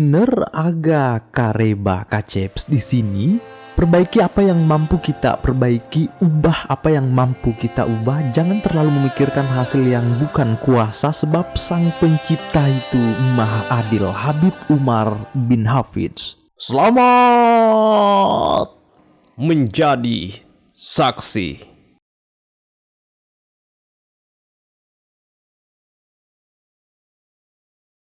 Bener agak kareba kaceps di sini. Perbaiki apa yang mampu kita perbaiki, ubah apa yang mampu kita ubah. Jangan terlalu memikirkan hasil yang bukan kuasa, sebab sang pencipta itu maha adil. Habib Umar bin Hafidz. Selamat menjadi saksi.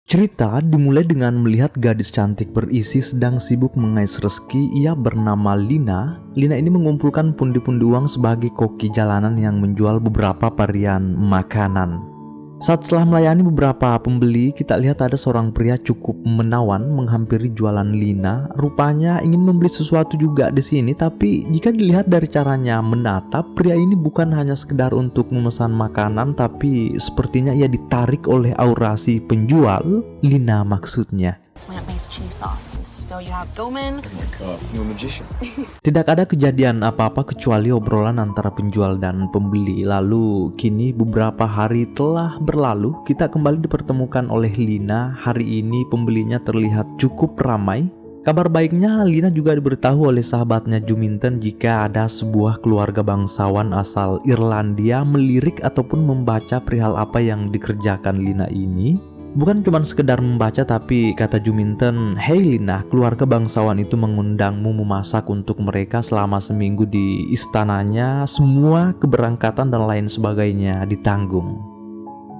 Cerita dimulai dengan melihat gadis cantik berisi sedang sibuk mengais rezeki. Ia bernama Lina. Lina ini mengumpulkan pundi-pundi uang sebagai koki jalanan yang menjual beberapa varian makanan. Saat setelah melayani beberapa pembeli, kita lihat ada seorang pria cukup menawan menghampiri jualan Lina. Rupanya ingin membeli sesuatu juga di sini, tapi jika dilihat dari caranya menatap, pria ini bukan hanya sekedar untuk memesan makanan, tapi sepertinya ia ditarik oleh aura si penjual. Lina maksudnya. Plant-based cheese sauce. So you have Gomen. You're a magician. Tidak ada kejadian apa-apa kecuali obrolan antara penjual dan pembeli. Lalu kini beberapa hari telah berlalu, kita kembali dipertemukan oleh Lina. Hari ini pembelinya terlihat cukup ramai. Kabar baiknya, Lina juga diberitahu oleh sahabatnya Juminten jika ada sebuah keluarga bangsawan asal Irlandia melirik ataupun membaca perihal apa yang dikerjakan Lina ini. Bukan cuma sekedar membaca, tapi kata Juminten, "Hey Lina, keluarga bangsawan itu mengundangmu memasak untuk mereka selama seminggu di istananya. Semua keberangkatan dan lain sebagainya ditanggung."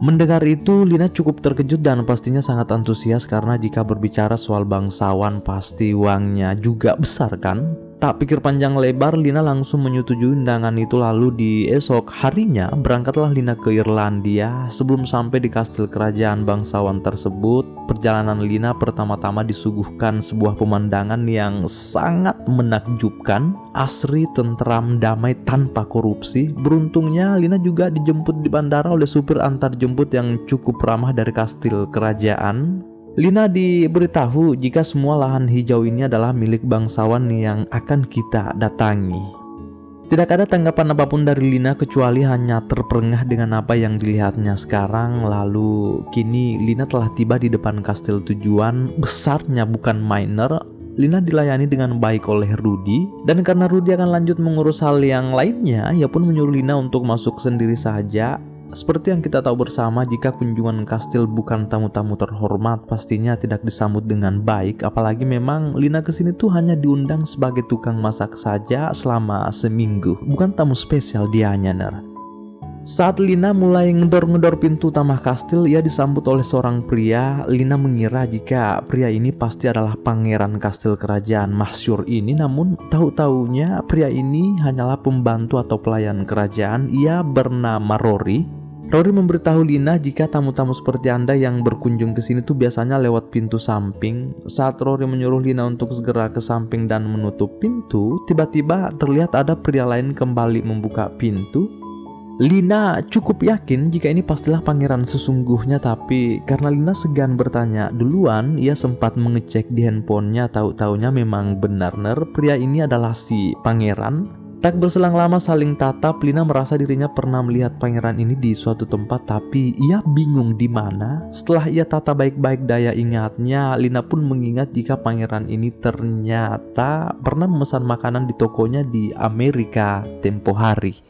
Mendengar itu, Lina cukup terkejut dan pastinya sangat antusias karena jika berbicara soal bangsawan pasti uangnya juga besar kan? Tak pikir panjang lebar, Lina langsung menyetujui undangan itu. Lalu di esok harinya berangkatlah Lina ke Irlandia. Sebelum sampai di kastil kerajaan bangsawan tersebut, perjalanan Lina pertama-tama disuguhkan sebuah pemandangan yang sangat menakjubkan. Asri, tentram, damai, tanpa korupsi. Beruntungnya Lina juga dijemput di bandara oleh supir antar jemput yang cukup ramah dari kastil kerajaan. Lina diberitahu jika semua lahan hijau ini adalah milik bangsawan yang akan kita datangi. Tidak ada tanggapan apapun dari Lina kecuali hanya terperengah dengan apa yang dilihatnya sekarang. Lalu kini Lina telah tiba di depan kastil tujuan. Besarnya bukan mainer. Lina dilayani dengan baik oleh Rudy, dan karena Rudy akan lanjut mengurus hal yang lainnya, ia pun menyuruh Lina untuk masuk sendiri saja. Seperti yang kita tahu bersama, jika kunjungan kastil bukan tamu-tamu terhormat, pastinya tidak disambut dengan baik. Apalagi memang Lina kesini tuh hanya diundang sebagai tukang masak saja selama seminggu, bukan tamu spesial dianya, Ner. Saat Lina mulai ngedor-ngedor pintu utama kastil, ia disambut oleh seorang pria. Lina mengira jika pria ini pasti adalah pangeran kastil kerajaan masyhur ini, namun tahu-taunya pria ini hanyalah pembantu atau pelayan kerajaan. Ia bernama Rory. Rory memberitahu Lina jika tamu-tamu seperti Anda yang berkunjung ke sini tuh biasanya lewat pintu samping. Saat Rory menyuruh Lina untuk segera ke samping dan menutup pintu, tiba-tiba terlihat ada pria lain kembali membuka pintu. Lina cukup yakin jika ini pastilah pangeran sesungguhnya, tapi karena Lina segan bertanya duluan, ia sempat mengecek di handphonenya. Tahu-taunya memang benar, pria ini adalah si pangeran. Tak berselang lama saling tatap, Lina merasa dirinya pernah melihat pangeran ini di suatu tempat, tapi ia bingung di mana. Setelah ia tata baik-baik daya ingatnya, Lina pun mengingat jika pangeran ini ternyata pernah memesan makanan di tokonya di Amerika tempo hari.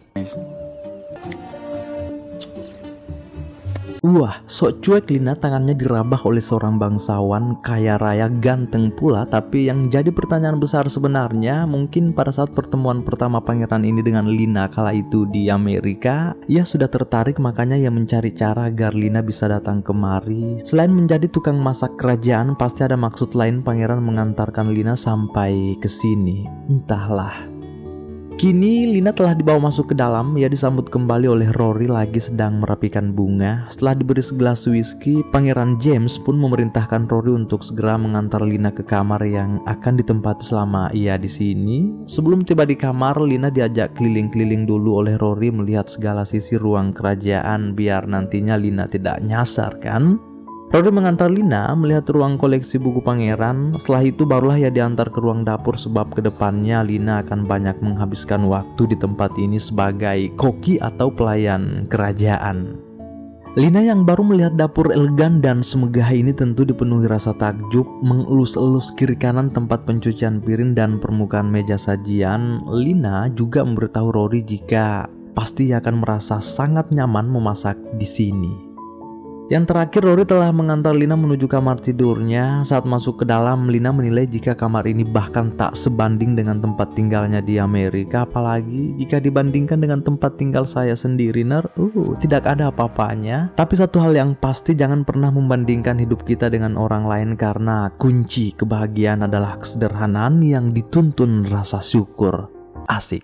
Wah, sok cuek Lina, tangannya dirabah oleh seorang bangsawan kaya raya, ganteng pula. Tapi yang jadi pertanyaan besar sebenarnya, mungkin pada saat pertemuan pertama pangeran ini dengan Lina kala itu di Amerika, ia sudah tertarik, makanya ia mencari cara agar Lina bisa datang kemari. Selain menjadi tukang masak kerajaan, pasti ada maksud lain pangeran mengantarkan Lina sampai ke sini. Entahlah. Kini Lina telah dibawa masuk ke dalam. Ia disambut kembali oleh Rory lagi sedang merapikan bunga. Setelah diberi segelas whisky, Pangeran James pun memerintahkan Rory untuk segera mengantar Lina ke kamar yang akan ditempati selama ia di sini. Sebelum tiba di kamar, Lina diajak keliling-keliling dulu oleh Rory melihat segala sisi ruang kerajaan biar nantinya Lina tidak nyasar kan. Rory mengantar Lina melihat ruang koleksi buku pangeran. Setelah itu barulah ia diantar ke ruang dapur, sebab kedepannya Lina akan banyak menghabiskan waktu di tempat ini sebagai koki atau pelayan kerajaan. Lina yang baru melihat dapur elegan dan semegah ini tentu dipenuhi rasa takjub. Mengelus-elus kiri kanan tempat pencucian piring dan permukaan meja sajian, Lina juga memberitahu Rory jika pasti ia akan merasa sangat nyaman memasak di sini. Yang terakhir, Rory telah mengantar Lina menuju kamar tidurnya. Saat masuk ke dalam, Lina menilai jika kamar ini bahkan tak sebanding dengan tempat tinggalnya di Amerika. Apalagi jika dibandingkan dengan tempat tinggal saya sendiri, tidak ada apa-apanya. Tapi satu hal yang pasti, jangan pernah membandingkan hidup kita dengan orang lain, karena kunci kebahagiaan adalah kesederhanaan yang dituntun rasa syukur. Asik.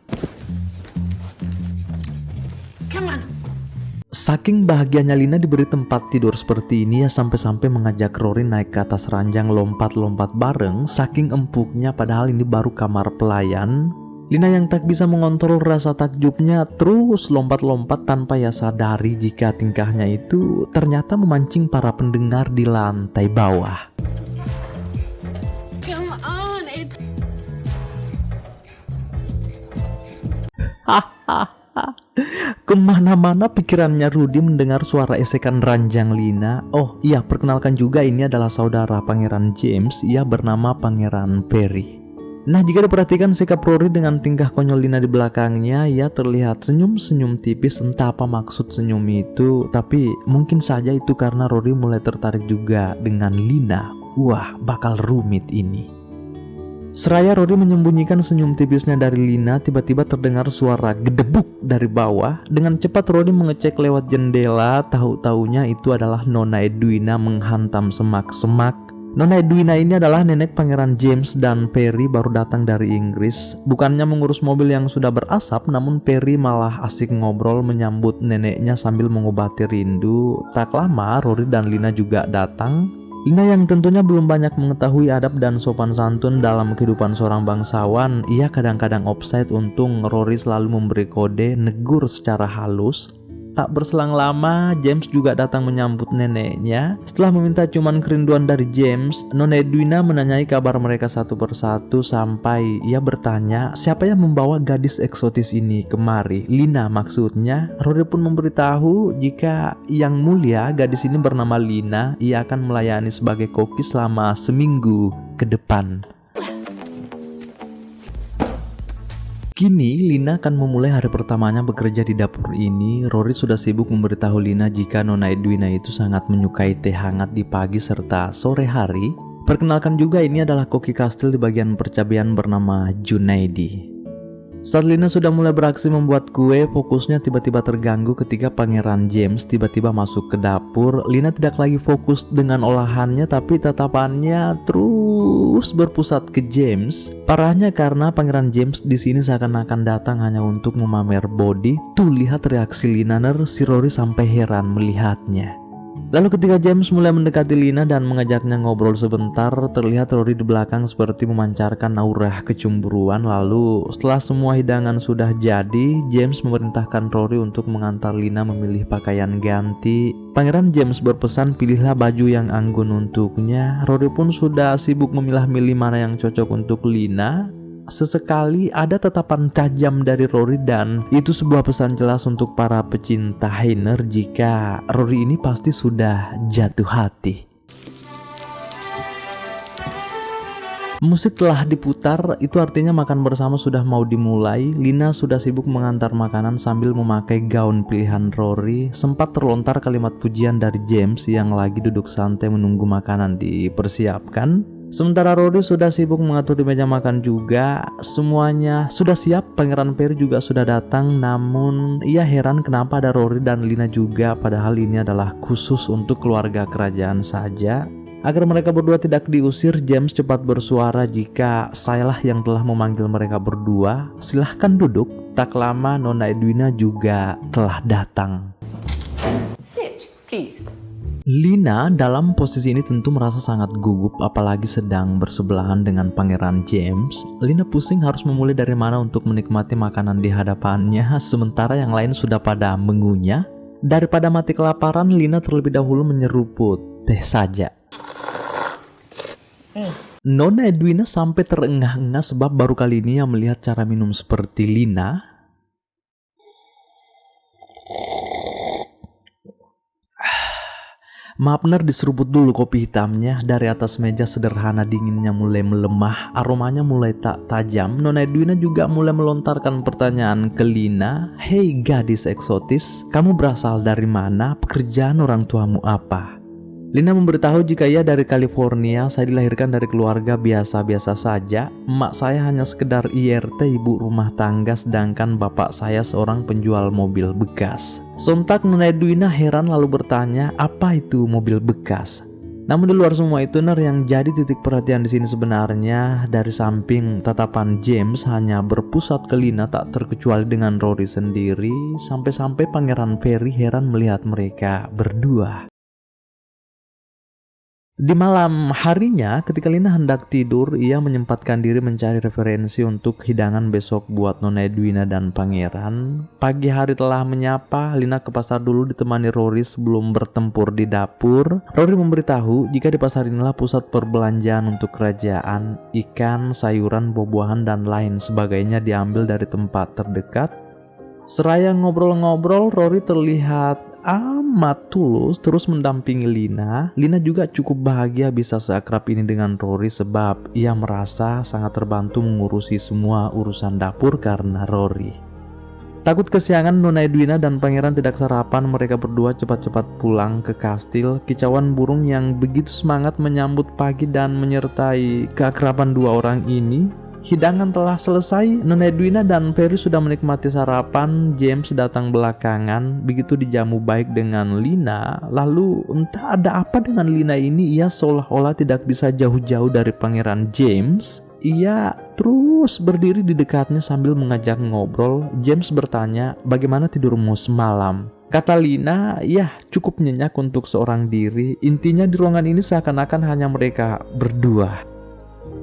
Saking bahagianya Lina diberi tempat tidur seperti ini, ya sampai-sampai mengajak Rory naik ke atas ranjang lompat-lompat bareng. Saking empuknya, padahal ini baru kamar pelayan. Lina yang tak bisa mengontrol rasa takjubnya terus lompat-lompat tanpa ia sadari jika tingkahnya itu ternyata memancing para pendengar di lantai bawah. Come on, it's Kemana-mana pikirannya Rudy mendengar suara esekan ranjang Lina. Oh iya, perkenalkan juga, ini adalah saudara Pangeran James. Ia bernama Pangeran Perry. Nah, jika diperhatikan sikap Rory dengan tingkah konyol Lina di belakangnya, ia terlihat senyum-senyum tipis. Entah apa maksud senyum itu, tapi mungkin saja itu karena Rory mulai tertarik juga dengan Lina. Wah, bakal rumit ini. Seraya Rory menyembunyikan senyum tipisnya dari Lina, tiba-tiba terdengar suara gedebuk dari bawah. Dengan cepat Rory mengecek lewat jendela, tahu-taunya itu adalah Nona Edwina menghantam semak-semak. Nona Edwina ini adalah nenek Pangeran James dan Perry, baru datang dari Inggris. Bukannya mengurus mobil yang sudah berasap, namun Perry malah asik ngobrol menyambut neneknya sambil mengobati rindu. Tak lama Rory dan Lina juga datang. Lina yang tentunya belum banyak mengetahui adab dan sopan santun dalam kehidupan seorang bangsawan, ia kadang-kadang offside. Untung Rory selalu memberi kode, negur secara halus. Tak berselang lama, James juga datang menyambut neneknya. Setelah meminta ciuman kerinduan dari James, Nona Edwina menanyai kabar mereka satu persatu sampai ia bertanya siapa yang membawa gadis eksotis ini kemari. Lina maksudnya. Rory pun memberitahu jika yang mulia gadis ini bernama Lina. Ia akan melayani sebagai koki selama seminggu ke depan. Kini Lina akan memulai hari pertamanya bekerja di dapur ini. Rory sudah sibuk memberitahu Lina jika Nona Edwina itu sangat menyukai teh hangat di pagi serta sore hari. Perkenalkan juga, ini adalah koki kastil di bagian percabean bernama Junaidi. Saat Lina sudah mulai beraksi membuat kue, fokusnya tiba-tiba terganggu ketika Pangeran James tiba-tiba masuk ke dapur. Lina tidak lagi fokus dengan olahannya, tapi tatapannya terus berpusat ke James. Parahnya karena Pangeran James di sini seakan-akan datang hanya untuk memamer body. Tuh, lihat reaksi Lina, si Rory sampai heran melihatnya. Lalu ketika James mulai mendekati Lina dan mengajaknya ngobrol sebentar, terlihat Rory di belakang seperti memancarkan aura kecemburuan. Lalu setelah semua hidangan sudah jadi, James memerintahkan Rory untuk mengantar Lina memilih pakaian ganti. Pangeran James berpesan pilihlah baju yang anggun untuknya. Rory pun sudah sibuk memilah-milih mana yang cocok untuk Lina. Sesekali ada tatapan tajam dari Rory dan itu sebuah pesan jelas untuk para pecinta Heiner jika Rory ini pasti sudah jatuh hati. Musik telah diputar, itu artinya makan bersama sudah mau dimulai. Lina sudah sibuk mengantar makanan sambil memakai gaun pilihan Rory. Sempat terlontar kalimat pujian dari James yang lagi duduk santai menunggu makanan dipersiapkan. Sementara Rory sudah sibuk mengatur di meja makan juga. Semuanya sudah siap, Pangeran Perry juga sudah datang. Namun ia heran kenapa ada Rory dan Lina juga, padahal ini adalah khusus untuk keluarga kerajaan saja. Agar mereka berdua tidak diusir, James cepat bersuara jika sayalah yang telah memanggil mereka berdua. Silahkan duduk. Tak lama Nona Edwina juga telah datang. sit, please. Lina dalam posisi ini tentu merasa sangat gugup, apalagi sedang bersebelahan dengan Pangeran James. Lina pusing harus memulai dari mana untuk menikmati makanan di hadapannya, sementara yang lain sudah pada mengunyah. Daripada mati kelaparan, Lina terlebih dahulu menyeruput teh saja. Nona Edwina sampai terengah-engah sebab baru kali ini ia melihat cara minum seperti Lina. Maaf Ner, diseruput dulu kopi hitamnya. Dari atas meja sederhana dinginnya mulai melemah, aromanya mulai tak tajam. Nona Edwina juga mulai melontarkan pertanyaan ke Lina. Hei gadis eksotis, kamu berasal dari mana? Pekerjaan orang tuamu apa? Lina memberitahu jika ia dari California. Saya dilahirkan dari keluarga biasa-biasa saja. Emak saya hanya sekedar IRT, ibu rumah tangga, sedangkan bapak saya seorang penjual mobil bekas. Sontak Nona Edwina heran lalu bertanya, apa itu mobil bekas? Namun di luar semua itu Ner, yang jadi titik perhatian di sini sebenarnya dari samping tatapan James hanya berpusat ke Lina tak terkecuali dengan Rory sendiri, sampai-sampai Pangeran Perry heran melihat mereka berdua. Di malam harinya, ketika Lina hendak tidur, ia menyempatkan diri mencari referensi untuk hidangan besok buat Nona Edwina dan Pangeran. Pagi hari telah menyapa, Lina ke pasar dulu ditemani Rory sebelum bertempur di dapur. Rory memberitahu jika di pasar inilah pusat perbelanjaan untuk kerajaan. Ikan, sayuran, buah-buahan, dan lain sebagainya diambil dari tempat terdekat. Seraya ngobrol-ngobrol, Rory terlihat amat tulus terus mendampingi Lina. Lina juga cukup bahagia bisa seakrab ini dengan Rory sebab ia merasa sangat terbantu mengurusi semua urusan dapur karena Rory. Takut kesiangan, Nona Edwina dan Pangeran tidak sarapan. Mereka berdua cepat-cepat pulang ke kastil. Kicauan burung yang begitu semangat menyambut pagi dan menyertai keakraban dua orang ini. Hidangan telah selesai, Nona Edwina dan Perry sudah menikmati sarapan. James datang belakangan, begitu dijamu baik dengan Lina. Lalu entah ada apa dengan Lina ini, ia seolah-olah tidak bisa jauh-jauh dari Pangeran James. Ia terus berdiri di dekatnya sambil mengajak ngobrol. James bertanya, bagaimana tidurmu semalam? Kata Lina, ya cukup nyenyak untuk seorang diri. Intinya di ruangan ini seakan-akan hanya mereka berdua.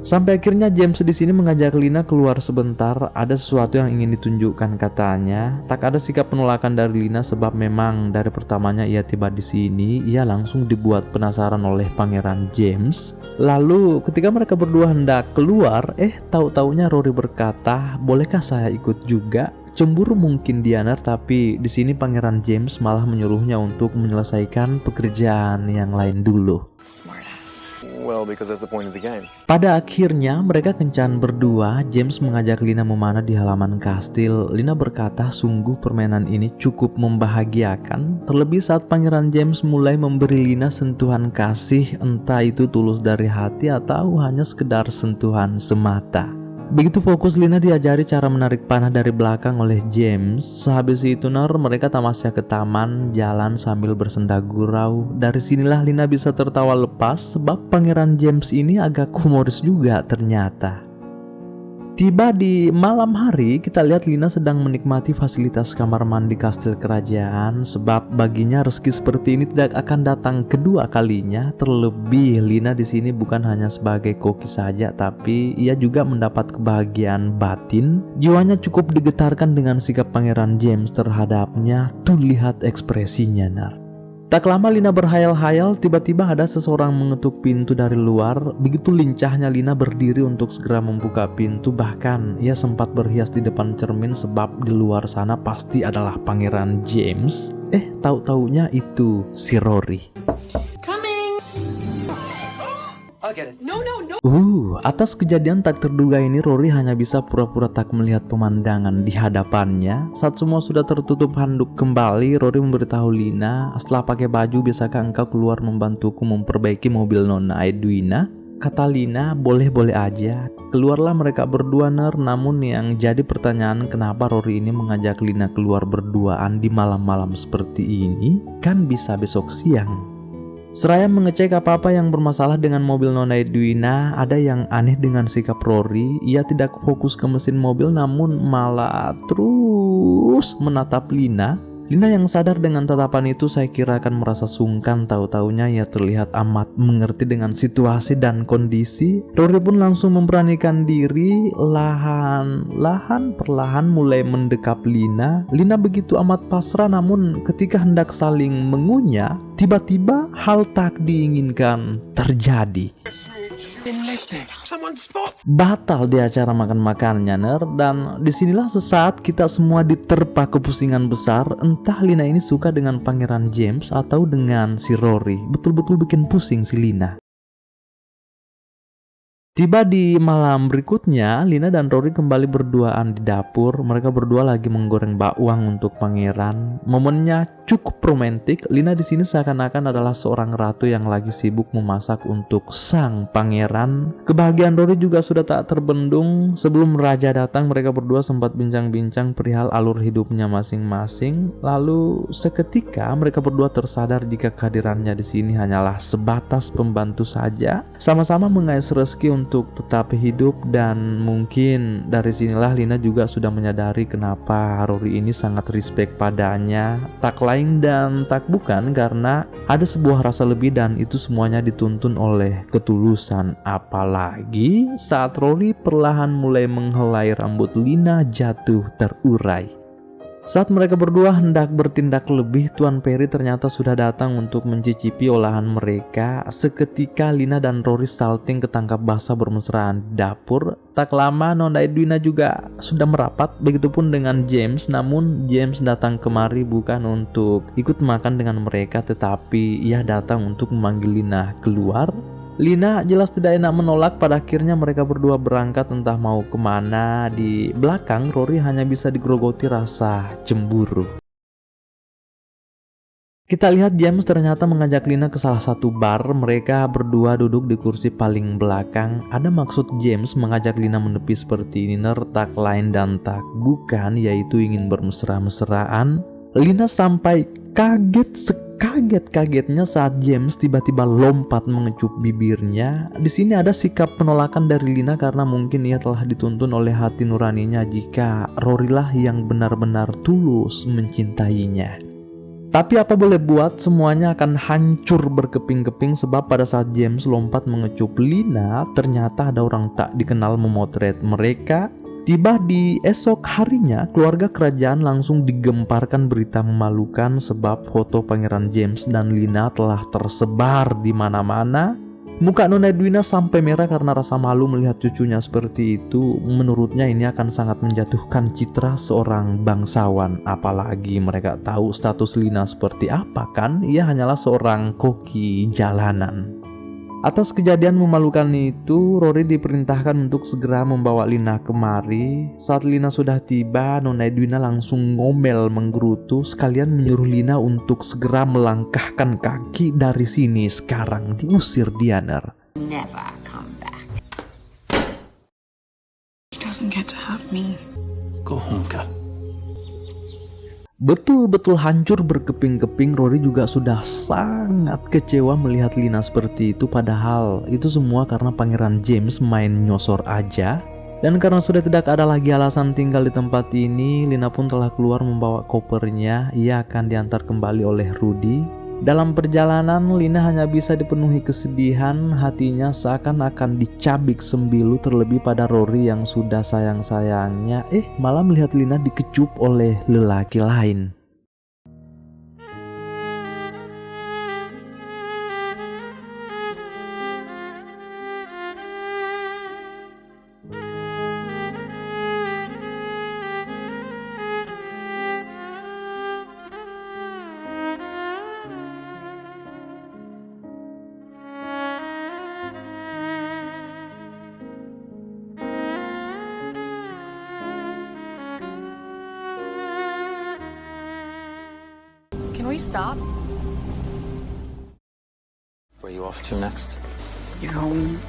Sampai akhirnya James di sini mengajak Lina keluar sebentar. Ada sesuatu yang ingin ditunjukkan katanya. Tak ada sikap penolakan dari Lina sebab memang dari pertamanya ia tiba di sini, ia langsung dibuat penasaran oleh Pangeran James. Lalu ketika mereka berdua hendak keluar, tahu-taunya Rory berkata, bolehkah saya ikut juga? Cemburu mungkin Diana, tapi di sini Pangeran James malah menyuruhnya untuk menyelesaikan pekerjaan yang lain dulu. Smartass. Well, because that's the point of the game. Pada akhirnya mereka kencan berdua. James mengajak Lina memanah di halaman kastil. Lina berkata sungguh permainan ini cukup membahagiakan. Terlebih saat Pangeran James mulai memberi Lina sentuhan kasih, entah itu tulus dari hati atau hanya sekedar sentuhan semata. Begitu fokus Lina diajari cara menarik panah dari belakang oleh James. Sehabis itu mereka tamasya ke taman, jalan sambil bersenda gurau. Dari sinilah Lina bisa tertawa lepas sebab Pangeran James ini agak humoris juga ternyata. Tiba di malam hari, kita lihat Lina sedang menikmati fasilitas kamar mandi kastil kerajaan sebab baginya rezeki seperti ini tidak akan datang kedua kalinya. Terlebih Lina di sini bukan hanya sebagai koki saja, tapi ia juga mendapat kebahagiaan batin. Jiwanya cukup digetarkan dengan sikap Pangeran James terhadapnya. Tuh lihat ekspresinya Nar. Tak lama Lina berhayal-hayal, tiba-tiba ada seseorang mengetuk pintu dari luar. Begitu lincahnya Lina berdiri untuk segera membuka pintu. Bahkan ia sempat berhias di depan cermin sebab di luar sana pasti adalah Pangeran James. Tahu-taunya itu si Rory. Coming. I'll get it. No. Atas kejadian tak terduga ini, Rory hanya bisa pura-pura tak melihat pemandangan di hadapannya. Saat semua sudah tertutup handuk kembali, Rory memberitahu Lina, setelah pakai baju, bisakah engkau keluar membantuku memperbaiki mobil Nona Edwina? Kata Lina, boleh-boleh aja. Keluarlah mereka berdua namun yang jadi pertanyaan kenapa Rory ini mengajak Lina keluar berduaan di malam-malam seperti ini? Kan bisa besok siang. Seraya mengecek apa-apa yang bermasalah dengan mobil Nona Edwina, ada yang aneh dengan sikap Rory. Ia tidak fokus ke mesin mobil namun malah terus menatap Lina. Lina yang sadar dengan tatapan itu saya kira akan merasa sungkan, tahu-taunya ia terlihat amat mengerti dengan situasi dan kondisi. Rory pun langsung memberanikan diri, perlahan mulai mendekap Lina. Lina begitu amat pasrah namun ketika hendak saling mengunyah, tiba-tiba hal tak diinginkan terjadi. Batal di acara makan-makannya, Ner. Dan disinilah sesaat kita semua diterpa kepusingan besar. Entah Lina ini suka dengan Pangeran James atau dengan si Rory. Betul-betul bikin pusing si Lina. Tiba di malam berikutnya, Lina dan Rory kembali berduaan di dapur. Mereka berdua lagi menggoreng bakwan untuk pangeran. Momennya cukup romantis. Lina di sini seakan-akan adalah seorang ratu yang lagi sibuk memasak untuk sang pangeran. Kebahagiaan Rory juga sudah tak terbendung. Sebelum raja datang, mereka berdua sempat bincang-bincang perihal alur hidupnya masing-masing. Lalu seketika mereka berdua tersadar jika kehadirannya di sini hanyalah sebatas pembantu saja. Sama-sama mengais rezeki untuk tetap hidup, dan mungkin dari sinilah Lina juga sudah menyadari kenapa Rory ini sangat respect padanya. Tak lain dan tak bukan karena ada sebuah rasa lebih, dan itu semuanya dituntun oleh ketulusan. Apalagi saat Rory perlahan mulai menghelai rambut Lina jatuh terurai. Saat mereka berdua hendak bertindak lebih, Tuan Peri ternyata sudah datang untuk mencicipi olahan mereka. Seketika Lina dan Rory salting ketangkap basah bermesraan di dapur. Tak lama Nona Edwina juga sudah merapat, begitupun dengan James. Namun James datang kemari bukan untuk ikut makan dengan mereka, tetapi ia datang untuk memanggil Lina keluar. Lina jelas tidak enak menolak. Pada akhirnya mereka berdua berangkat entah mau kemana. Di belakang Rory hanya bisa digerogoti rasa cemburu. Kita lihat James ternyata mengajak Lina ke salah satu bar. Mereka berdua duduk di kursi paling belakang. Ada maksud James mengajak Lina menepi seperti ini, tak lain dan tak bukan, yaitu ingin bermesra-mesraan. Lina sampai kaget-kagetnya saat James tiba-tiba lompat mengecup bibirnya. Di sini ada sikap penolakan dari Lina karena mungkin ia telah dituntun oleh hati nuraninya jika Rory lah yang benar-benar tulus mencintainya. Tapi apa boleh buat, semuanya akan hancur berkeping-keping sebab pada saat James lompat mengecup Lina, ternyata ada orang tak dikenal memotret mereka. Tiba di esok harinya, keluarga kerajaan langsung digemparkan berita memalukan sebab foto Pangeran James dan Lina telah tersebar di mana-mana. Muka Nona Edwina sampai merah karena rasa malu melihat cucunya seperti itu. Menurutnya ini akan sangat menjatuhkan citra seorang bangsawan. Apalagi mereka tahu status Lina seperti apa kan? Ia hanyalah seorang koki jalanan. Atas kejadian memalukan itu, Rory diperintahkan untuk segera membawa Lina kemari. Saat Lina sudah tiba, Nona Edwina langsung ngomel menggerutu sekalian menyuruh Lina untuk segera melangkahkan kaki dari sini sekarang, diusir dia, Ner. Never come back. He doesn't get to have me. Go home, Kat. Betul-betul hancur berkeping-keping. Rory juga sudah sangat kecewa melihat Lina seperti itu. Padahal itu semua karena Pangeran James main nyosor aja. Dan karena sudah tidak ada lagi alasan tinggal di tempat ini, Lina pun telah keluar membawa kopernya. Ia akan diantar kembali oleh Rudy. Dalam perjalanan, Lina hanya bisa dipenuhi kesedihan. Hatinya seakan-akan dicabik sembilu, terlebih pada Rory yang sudah sayang-sayangnya malah melihat Lina dikecup oleh lelaki lain. Can we stop? Where are you off to next? You're home.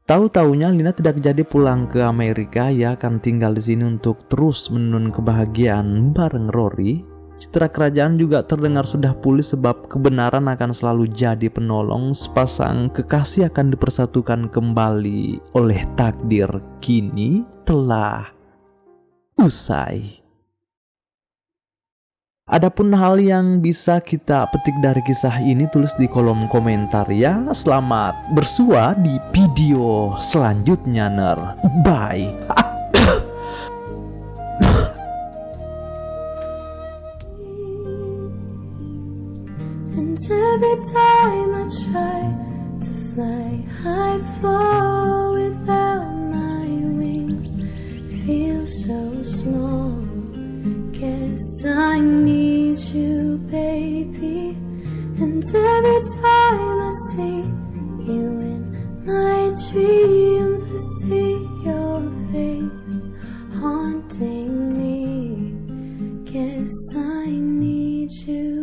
Tahu-taunya Lina tidak jadi pulang ke Amerika. Ia akan tinggal di sini untuk terus menenun kebahagiaan bareng Rory. Citra kerajaan juga terdengar sudah pulih sebab kebenaran akan selalu jadi penolong. Sepasang kekasih akan dipersatukan kembali oleh takdir. Kini telah usai. Adapun hal yang bisa kita petik dari kisah ini, tulis di kolom komentar ya. Selamat bersua di video selanjutnya, Ner. Bye. every time I try to fly, I'd fall without my wings. Feel so small. Guess I need you, baby. And every time I see you in my dreams, I see your face haunting me. Guess I need you.